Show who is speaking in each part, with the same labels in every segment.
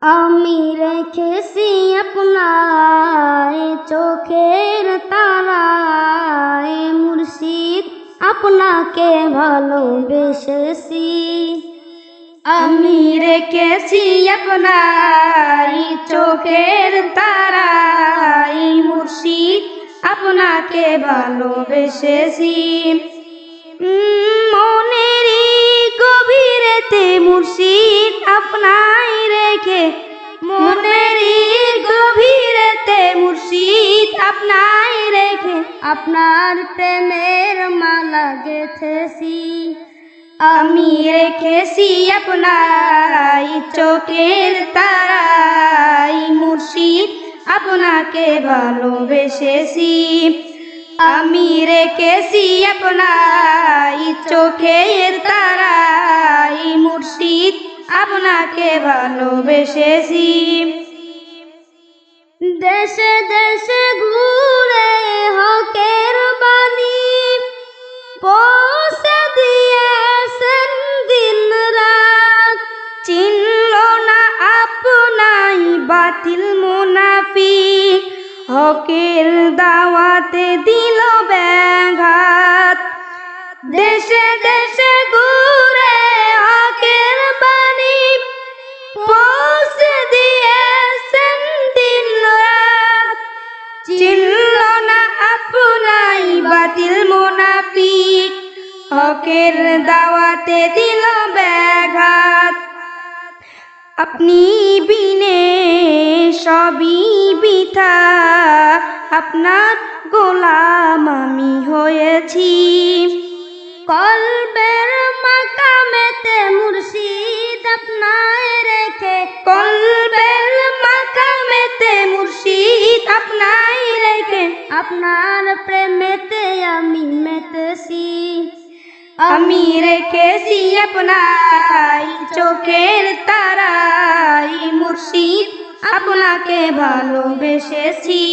Speaker 1: আমি রেখেছি আপনার চোখের তারায় মুর্শিদ, আপনাকে ভালোবেসেছি।
Speaker 2: আমি রেখেছি আপনার চোখের তারায় মুর্শিদ, আপনাকে ভালোবেসেছি। মনেরই গভীরেতে মুর্শিদ আপনায় রেখে, মনেরই গভীরেতে মুর্শিদ আপনায় রেখে
Speaker 1: আপনার প্রেমের মালা গেঁথেছি।
Speaker 2: আমি রেখেছি আপনার চোখের তারায় মুর্শিদ, আপনাকে ভালোবেসেছি। আমি রেখেছি আপনার চোখের তারায় মুর্শিদ, আপনাকে ভালোবেসেছি।
Speaker 1: দেশে দেশে ঘুরে হকের বাণী পৌঁছে দিয়েছেন দিন রাত।
Speaker 2: চিনল না আপনাই বাতিল মুনাফিক, হকের দাওয়াতে দিল ব্যাঘাত। দেশে দেশে ঘুরে হকের বাণী পৌঁছে দিয়েছেন দিন রাত। চিনল না আপনাই বাতিল মুনাফিক, হকের দাওয়াতে দিল ব্যাঘাত। আপনি বিনে সবই বৃথা, আপনার গোলাম আমি হয়েছি।
Speaker 1: কলবের মাকামেতে মুর্শিদ আপনায় রেখে,
Speaker 2: কলবের মাকামেতে মুর্শিদ আপনায় রেখে
Speaker 1: আপনার প্রেমেতে আমি মেতেছি।
Speaker 2: আমি রেখেছি আপনার চোখের তারায় মুর্শিদ, আপনাকে ভালোবেসেছি।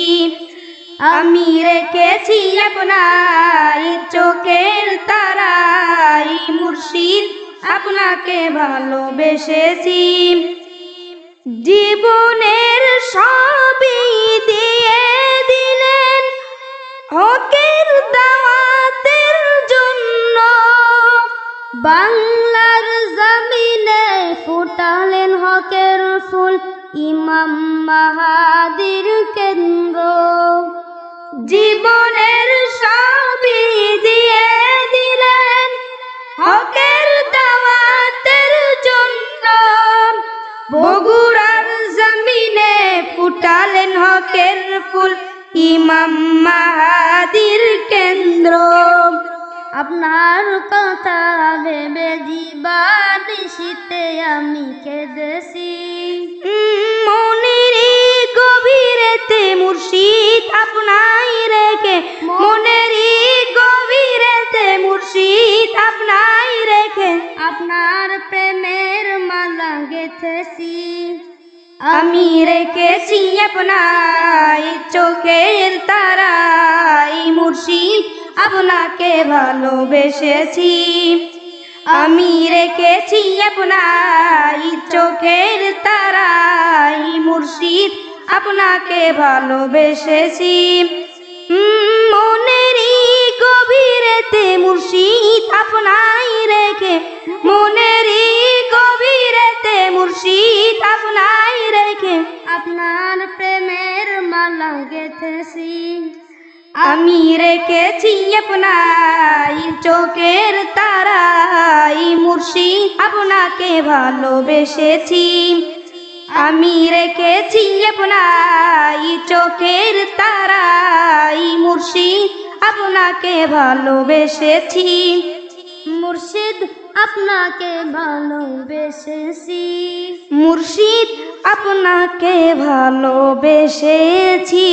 Speaker 2: আমি রেখেছি আপনার চোখের তারায় মুর্শিদ, আপনাকে ভালোবেসেছি। জীবনের সবই দিয়ে দিলেন হকের দাওয়াতের জন্য।
Speaker 1: বাংলার জমিনে ফুটালেন হকের ফুল, ইমাম মাহাদির কেন্দ্র।
Speaker 2: জীবনের সবই দিয়ে দিলেন হকের দাওয়াতের জন্য। বগুড়ার জমিনে ফুটালেন হকের ফুল, ইমাম মাহাদির কেন্দ্র।
Speaker 1: আপনার কথা ভেবে জীবনিশীতে আমি কেঁদেছি।
Speaker 2: মনেরই গভীরেতে মুর্শিদ আপনায় রেখে, মনেরই গভীরেতে মুর্শিদ আপনায় রেখে
Speaker 1: আপনার প্রেমের মালা গেঁথেছি।
Speaker 2: আমি রেখেছি আপনার চোখের তারায় মুর্শিদ, আপনাকে ভালোবেসেছি। আমি রেখেছি আপনার চোখের তারায় মুর্শিদ, আপনাকে ভালোবেসেছি। মনেরই গভীরেতে মুর্শিদ আপনায় রেখে, মনেরই গভীরেতে মুর্শিদ আপনায় রেখে
Speaker 1: আপনার প্রেমের মালা গেঁথেছি।
Speaker 2: আমি রেখেছি আপনার চোখের তারায় মুর্শিদ, আপনাকে ভালোবেসেছি। আমি রেখেছি আপনার চোখের তারায় মুর্শিদ, আপনাকে ভালোবেসেছি।
Speaker 1: মুর্শিদ আপনাকে ভালোবেসেছি।
Speaker 2: মুর্শিদ আপনাকে ভালোবেসেছি।